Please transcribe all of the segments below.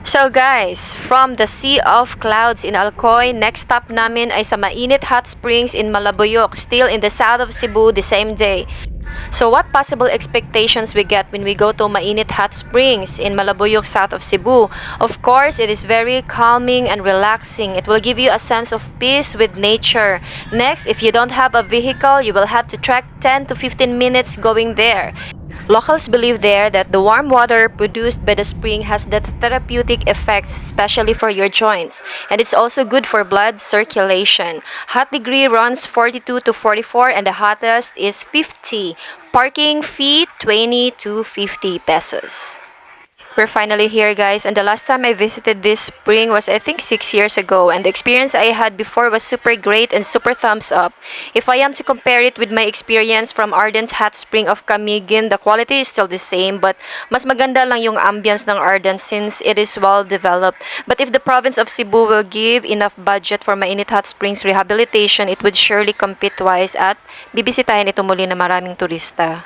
So guys, from the Sea of Clouds in Alcoy, next stop namin ay sa Mainit Hot Springs in Malabuyok, still in the south of Cebu the same day. So what possible expectations we get when we go to Mainit Hot Springs in Malabuyok, south of Cebu? Of course, it is very calming and relaxing. It will give you a sense of peace with nature. Next, if you don't have a vehicle, you will have to trek 10 to 15 minutes going there. Locals believe there that the warm water produced by the spring has the therapeutic effects, especially for your joints, and it's also good for blood circulation. Hot degree runs 42 to 44 and the hottest is 50. Parking fee 20 to 50 pesos. We're finally here, guys, and the last time I visited this spring was I think 6 years ago, and the experience I had before was super great and super thumbs up. If I am to compare it with my experience from Ardent Hot Spring of Camiguin, the quality is still the same, but mas maganda lang yung ambience ng Ardent since it is well developed. But if the province of Cebu will give enough budget for Mainit Hot Springs rehabilitation, it would surely compete twice at bibisitahin ito muli na maraming turista.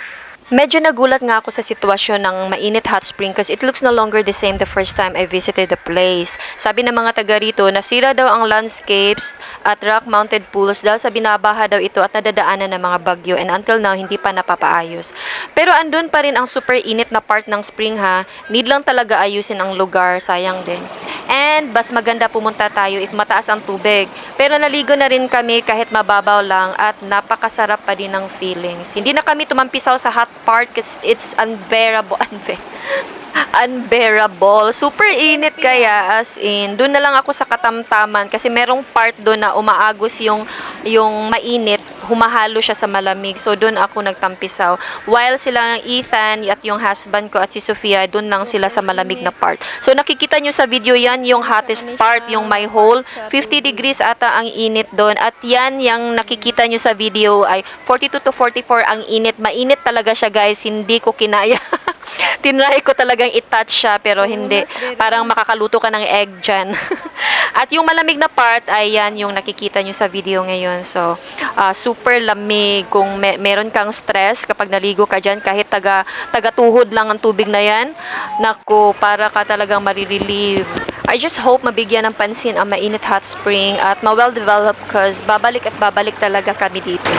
Medyo nagulat nga ako sa sitwasyon ng Mainit Hot Spring kasi it looks no longer the same the first time I visited the place. Sabi ng mga taga rito, nasira daw ang landscapes at rock-mounted pools dahil sa binabaha daw ito at nadadaanan ng mga bagyo, and until now, hindi pa napapaayos. Pero andun pa rin ang super init na part ng spring ha. Need lang talaga ayusin ang lugar, sayang din. And mas maganda pumunta tayo if mataas ang tubig. Pero naligo na rin kami kahit mababaw lang at napakasarap pa din ng feelings. Hindi na kami tumampisaw sa hot part kasi it's unbearable. Unbearable. Super init kaya, as in. Doon na lang ako sa katamtaman kasi merong part doon na umaagos yung mainit, humahalo siya sa malamig. So doon ako nagtampisaw. While sila Ethan at yung husband ko at si Sofia, doon lang sila sa malamig na part. So nakikita nyo sa video yan, yung hottest part, yung my hole. 50 degrees ata ang init doon. At yan, yung nakikita nyo sa video ay 42 to 44 ang init. Mainit talaga siya, guys. Hindi ko kinaya. Tinry ko talagang i-touch siya pero hindi. Parang makakaluto ka ng egg dyan. At yung malamig na part ay yan yung nakikita nyo sa video ngayon. So, super lamig. Kung meron kang stress kapag naligo ka dyan, kahit taga-tuhod lang ang tubig na yan, naku, para ka talagang marirelieve. I just hope mabigyan ng pansin ang Mainit Hot Spring at ma-well developed because babalik at babalik talaga kami dito.